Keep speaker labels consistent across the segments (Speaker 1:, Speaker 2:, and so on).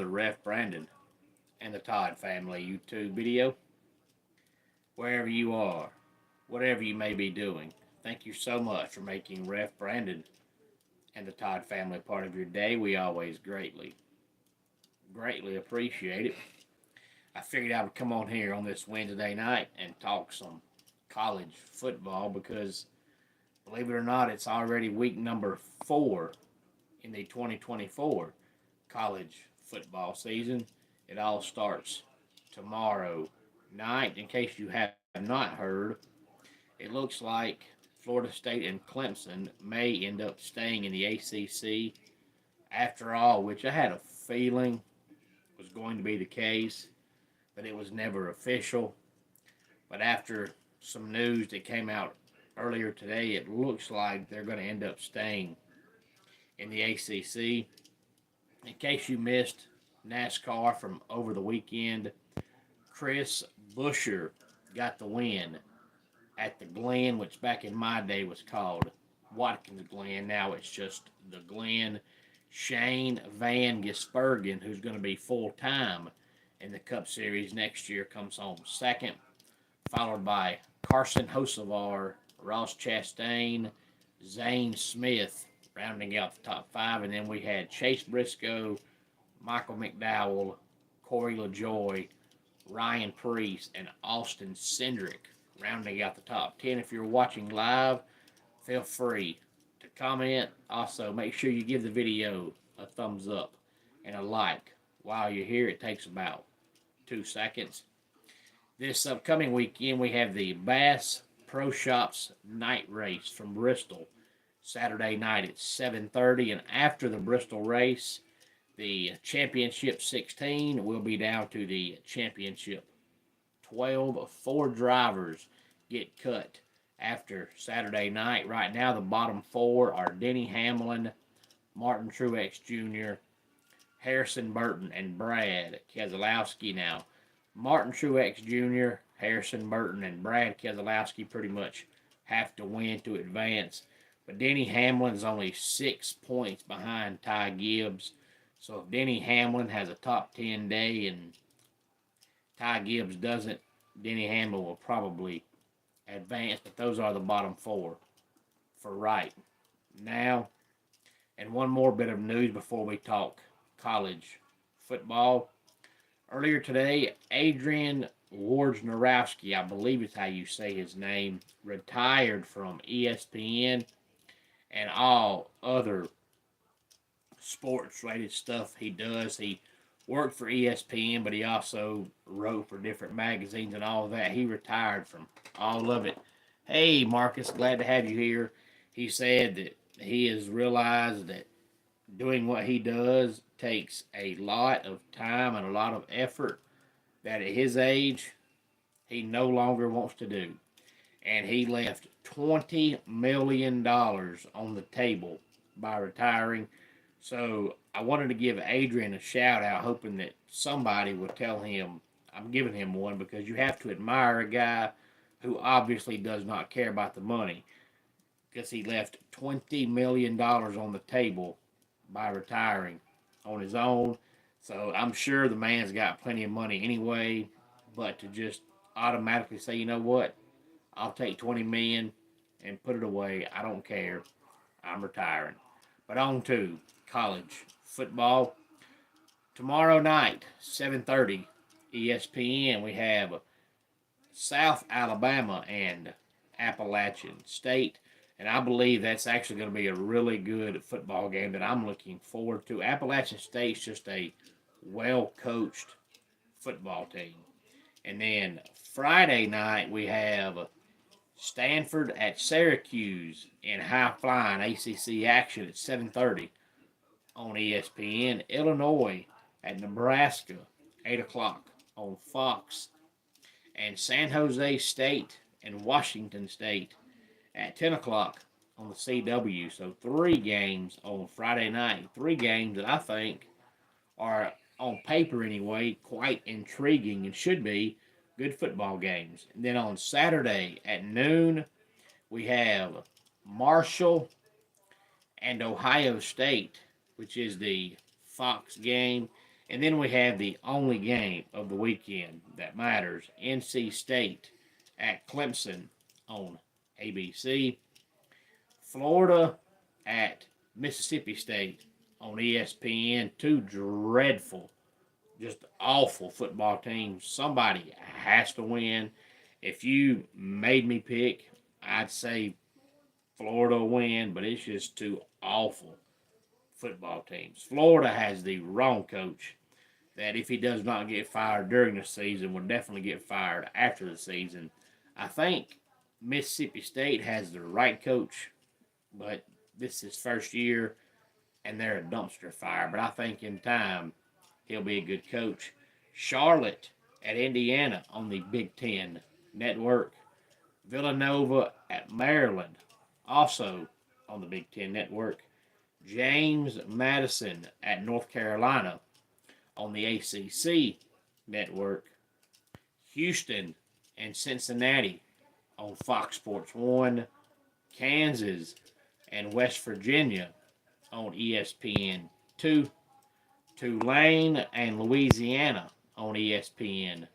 Speaker 1: another Ref Brandon and the Todd Family YouTube video. Wherever you are, whatever you may be doing, thank you so much for making Ref Brandon and the Todd Family part of your day. We always greatly appreciate it. I figured I would come on here on this Wednesday night and talk some college football because, believe it or not, it's already week number 4 in the 2024 college football season. It all starts tomorrow night. In case you have not heard, it looks like Florida State and Clemson may end up staying in the ACC after all, which I had a feeling was going to be the case, but it was never official. But after some news that came out earlier today, it looks like they're going to end up staying in the ACC. In case you missed NASCAR from over the weekend, Chris Buescher got the win at the Glen, which back in my day was called Watkins Glen. Now it's just the Glen. Shane Van Gisbergen, who's going to be full-time in the Cup Series next year, comes home second, followed by Carson Hocevar, Ross Chastain, Zane Smith, rounding out the top 5, and then we had Chase Briscoe, Michael McDowell, Corey LaJoy, Ryan Preece, and Austin Cindric, rounding out the top 10. If you're watching live, feel free to comment. Also, make sure you give the video a thumbs up and a like. While you're here, it takes about 2 seconds. This upcoming weekend, we have the Bass Pro Shops night race from Bristol, Saturday night at 7:30, and after the Bristol race, the Championship 16 will be down to the Championship 12. 4 drivers get cut after Saturday night. Right now, the bottom 4 are Denny Hamlin, Martin Truex Jr., Harrison Burton, and Brad Keselowski. Now, Martin Truex Jr., Harrison Burton, and Brad Keselowski pretty much have to win to advance. But Denny Hamlin is only 6 points behind Ty Gibbs. So if Denny Hamlin has a top 10 day and Ty Gibbs doesn't, Denny Hamlin will probably advance. But those are the bottom 4 for right now. And one more bit of news before we talk college football. Earlier today, Adrian Wojnarowski, I believe is how you say his name, retired from ESPN and all other sports-related stuff he does. He worked for ESPN, but he also wrote for different magazines and all of that. He retired from all of it. Hey, Marcus, glad to have you here. He said that he has realized that doing what he does takes a lot of time and a lot of effort that at his age, he no longer wants to do. And he left $20 million on the table by retiring. So I wanted to give Adrian a shout out, hoping that somebody would tell him I'm giving him one, because you have to admire a guy who obviously does not care about the money, because he left $20 million on the table by retiring on his own. So I'm sure the man's got plenty of money anyway, but to just automatically say, you know what, I'll take $20 million and put it away, I don't care, I'm retiring. But on to college football. Tomorrow night, 7:30, ESPN, we have South Alabama and Appalachian State. And I believe that's actually going to be a really good football game that I'm looking forward to. Appalachian State's just a well-coached football team. And then Friday night, we have Stanford at Syracuse in high-flying ACC action at 7:30 on ESPN. Illinois at Nebraska, 8 o'clock on Fox. And San Jose State and Washington State at 10 o'clock on the CW. So 3 games on Friday night. 3 games that I think are, on paper anyway, quite intriguing and should be good football games. And then on Saturday at noon, we have Marshall and Ohio State, which is the Fox game. And then we have the only game of the weekend that matters, NC State at Clemson on ABC. Florida at Mississippi State on ESPN. Two dreadful, just awful football teams. Somebody has to win. If you made me pick, I'd say Florida will win, but it's just two awful football teams. Florida has the wrong coach that if he does not get fired during the season, will definitely get fired after the season. I think Mississippi State has the right coach, but this is his first year, and they're a dumpster fire. But I think in time, he'll be a good coach. Charlotte at Indiana on the Big Ten Network. Villanova at Maryland, also on the Big Ten Network. James Madison at North Carolina on the ACC Network. Houston and Cincinnati on Fox Sports 1. Kansas and West Virginia on ESPN 2. Tulane and Louisiana on ESPN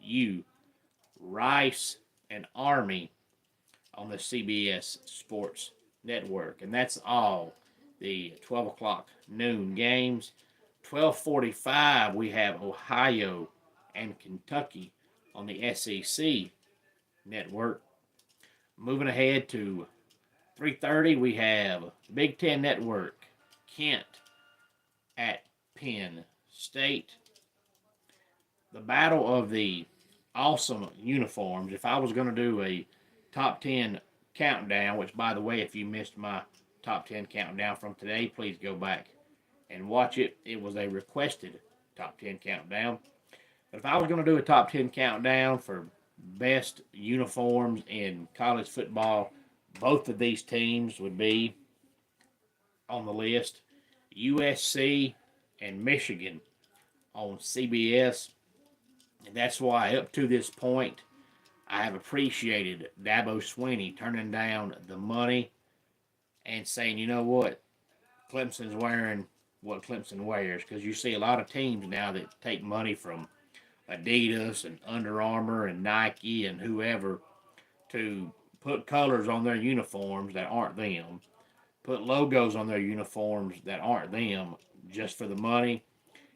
Speaker 1: U. Rice and Army on the CBS Sports Network. And that's all the 12 o'clock noon games. 12:45 we have Ohio and Kentucky on the SEC Network. Moving ahead to 3:30 we have Big Ten Network, Kent at Penn State. The battle of the awesome uniforms. If I was going to do a top 10 countdown, which by the way, if you missed my top 10 countdown from today, please go back and watch it. It was a requested top 10 countdown. But if I was going to do a top 10 countdown for best uniforms in college football, both of these teams would be on the list. USC and Michigan on CBS. And that's why up to this point, I have appreciated Dabo Swinney turning down the money and saying, you know what, Clemson's wearing what Clemson wears. Because you see a lot of teams now that take money from Adidas and Under Armour and Nike and whoever to put colors on their uniforms that aren't them, put logos on their uniforms that aren't them just for the money.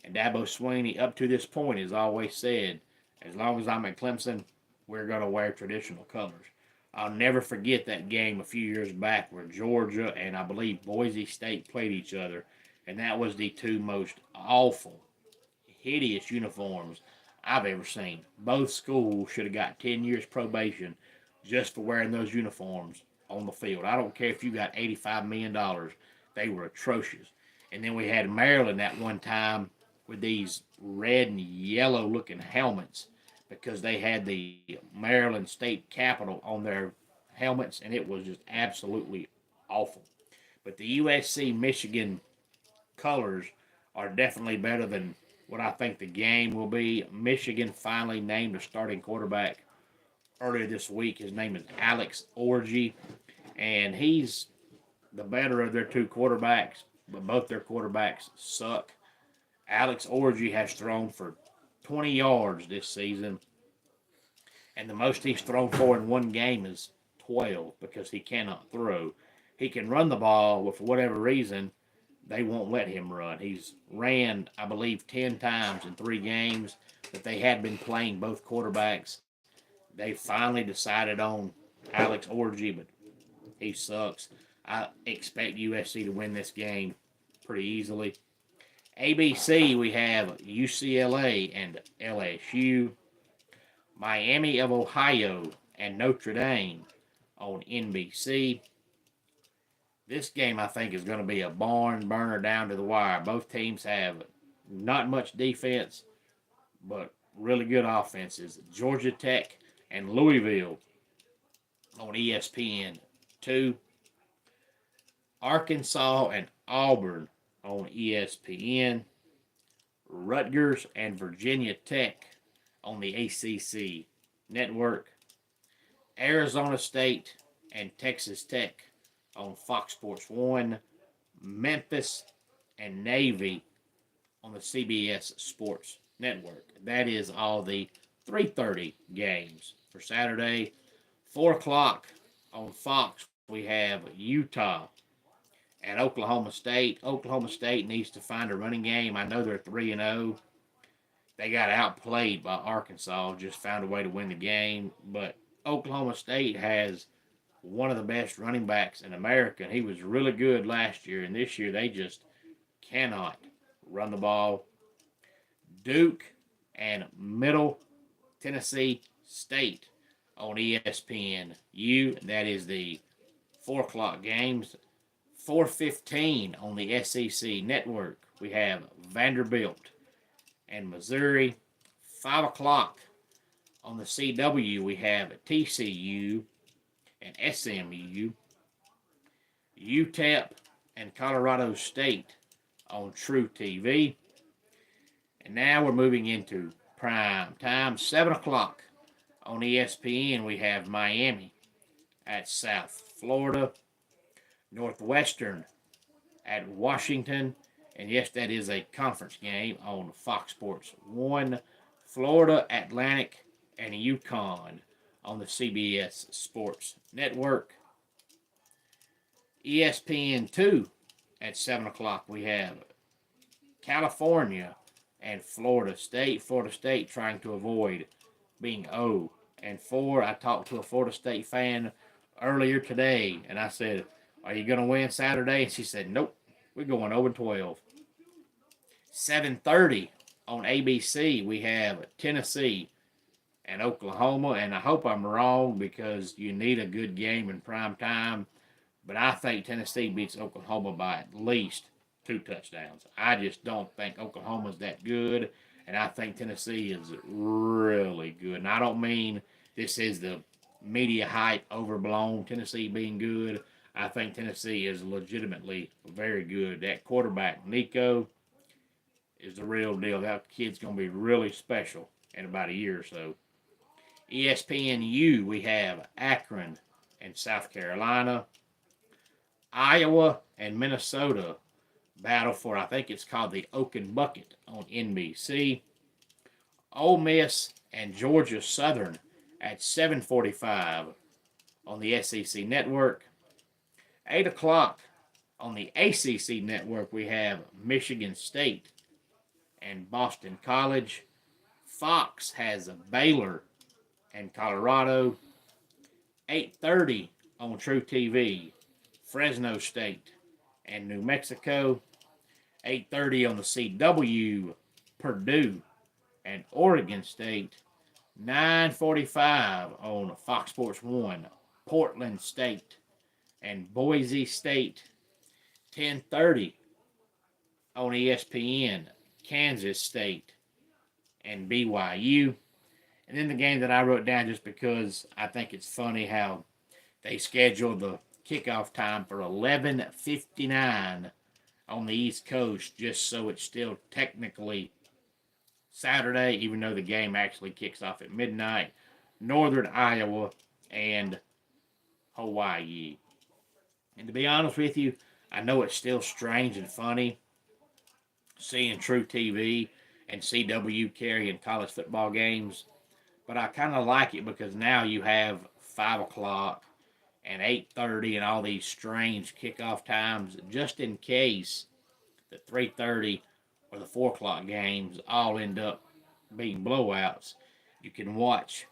Speaker 1: And Dabo Swinney, up to this point, has always said, as long as I'm at Clemson, we're going to wear traditional colors. I'll never forget that game a few years back where Georgia and I believe Boise State played each other, and that was the two most awful, hideous uniforms I've ever seen. Both schools should have got 10 years probation just for wearing those uniforms on the field. I don't care if you got $85 million. They were atrocious. And then we had Maryland that one time with these red and yellow looking helmets because they had the Maryland State Capitol on their helmets, and it was just absolutely awful. But the USC Michigan colors are definitely better than what I think the game will be. Michigan finally named a starting quarterback earlier this week. His name is Alex Orji, and he's the better of their two quarterbacks, but both their quarterbacks suck. Alex Orji has thrown for 20 yards this season, and the most he's thrown for in one game is 12 because he cannot throw. He can run the ball, but for whatever reason, they won't let him run. He's ran, I believe, 10 times in 3 games, but they had been playing both quarterbacks. They finally decided on Alex Orji, but he sucks. I expect USC to win this game pretty easily. ABC, we have UCLA and LSU. Miami of Ohio and Notre Dame on NBC. This game, I think, is going to be a barn burner down to the wire. Both teams have not much defense, but really good offenses. Georgia Tech and Louisville on ESPN 2. Arkansas and Auburn on ESPN. Rutgers and Virginia Tech on the ACC Network. Arizona State and Texas Tech on Fox Sports 1. Memphis and Navy on the CBS Sports Network. That is all the 3:30 games for Saturday. 4 o'clock on Fox, we have Utah and Oklahoma State. Oklahoma State needs to find a running game. I know they're 3-0. They got outplayed by Arkansas, just found a way to win the game. But Oklahoma State has one of the best running backs in America. And he was really good last year, and this year they just cannot run the ball. Duke and Middle Tennessee State on ESPN-U. That is the 4 o'clock games. 4:15 on the SEC Network. We have Vanderbilt and Missouri. 5 o'clock on the CW. We have TCU and SMU. UTEP and Colorado State on True TV. And now we're moving into prime time. 7 o'clock on ESPN, we have Miami at South Florida. Northwestern at Washington. And yes, that is a conference game on Fox Sports 1. Florida Atlantic and UConn on the CBS Sports Network. ESPN2 at 7 o'clock, we have California and Florida State. Florida State trying to avoid being 0-4. I talked to a Florida State fan earlier today, and I said, "Are you going to win Saturday?" And she said, "Nope, we're going 0-12. 7:30 on ABC, we have Tennessee and Oklahoma, and I hope I'm wrong because you need a good game in prime time, but I think Tennessee beats Oklahoma by at least 2 touchdowns. I just don't think Oklahoma's that good, and I think Tennessee is really good. And I don't mean this is the media hype overblown, Tennessee being good. I think Tennessee is legitimately very good. That quarterback, Nico, is the real deal. That kid's going to be really special in about a year or so. ESPN-U, we have Akron and South Carolina. Iowa and Minnesota battle for, I think it's called the Oaken Bucket on NBC. Ole Miss and Georgia Southern at 7:45 on the SEC Network. 8 o'clock on the ACC Network, we have Michigan State and Boston College. Fox has Baylor and Colorado. 8:30 on True TV, Fresno State and New Mexico. 8:30 on the CW, Purdue and Oregon State. 9:45 on Fox Sports 1, Portland State and Boise State. 10:30 on ESPN, Kansas State and BYU. And then the game that I wrote down just because I think it's funny how they scheduled the kickoff time for 11:59 on the East Coast just so it's still technically Saturday, even though the game actually kicks off at midnight. Northern Iowa and Hawaii. And to be honest with you, I know it's still strange and funny seeing True TV and CW carrying college football games, but I kind of like it because now you have 5 o'clock and 8:30 and all these strange kickoff times just in case the 3:30 or the 4 o'clock games all end up being blowouts. You can watch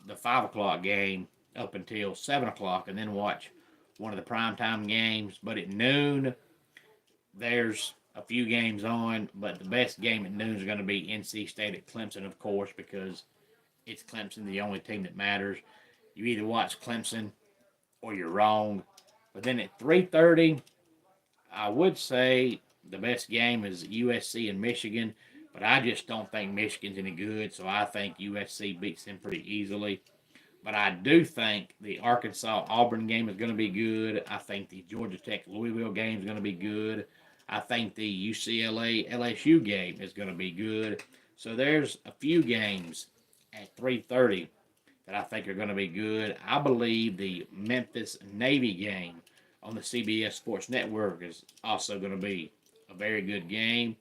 Speaker 1: the 5 o'clock game up until 7 o'clock and then watch one of the primetime games. But at noon, there's a few games on, but the best game at noon is going to be NC State at Clemson, of course, because it's Clemson, the only team that matters. You either watch Clemson or you're wrong. But then at 3:30, I would say the best game is USC and Michigan, but I just don't think Michigan's any good, so I think USC beats them pretty easily. But I do think the Arkansas-Auburn game is going to be good. I think the Georgia Tech-Louisville game is going to be good. I think the UCLA-LSU game is going to be good. So there's a few games at 3:30 that I think are going to be good. I believe the Memphis-Navy game on the CBS Sports Network is also going to be a very good game.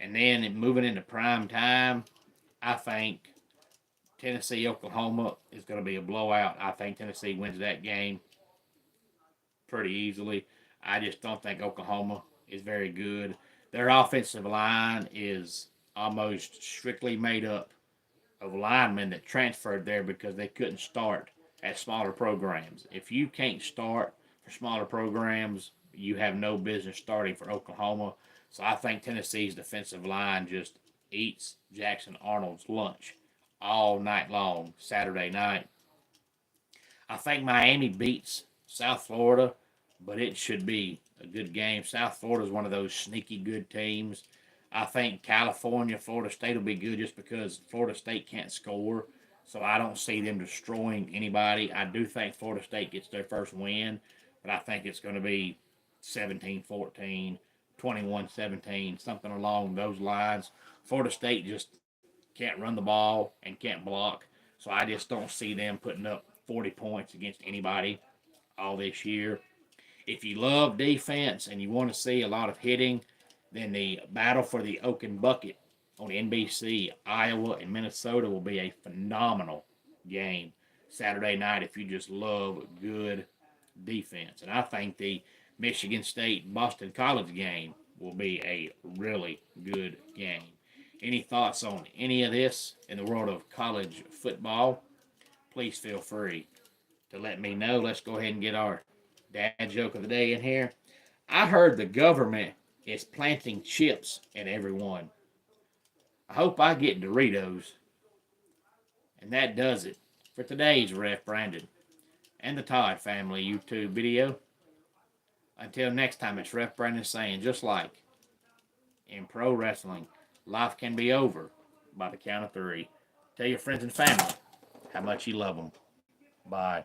Speaker 1: And then moving into prime time, I think Tennessee Oklahoma is going to be a blowout. I think Tennessee wins that game pretty easily. I just don't think Oklahoma is very good. Their offensive line is almost strictly made up of linemen that transferred there because they couldn't start at smaller programs. If you can't start for smaller programs, you have no business starting for Oklahoma. So I think Tennessee's defensive line just eats Jackson Arnold's lunch all night long, Saturday night. I think Miami beats South Florida, but it should be a good game. South Florida is one of those sneaky good teams. I think California, Florida State will be good just because Florida State can't score. So I don't see them destroying anybody. I do think Florida State gets their first win, but I think it's going to be 17-14, 21-17, something along those lines. Florida State just can't run the ball and can't block. So I just don't see them putting up 40 points against anybody all this year. If you love defense and you want to see a lot of hitting, then the battle for the Oaken Bucket on NBC, Iowa and Minnesota will be a phenomenal game Saturday night if you just love good defense. And I think the Michigan State Boston College game will be a really good game. Any thoughts on any of this in the world of college football? Please feel free to let me know. Let's go ahead and get our dad joke of the day in here. I heard the government is planting chips in everyone. I hope I get Doritos. And that does it for today's Ref Brandon and the Todd Family YouTube video. Until next time, it's Ref Brandon saying, just like in pro wrestling, life can be over by the count of 3. Tell your friends and family how much you love them. Bye.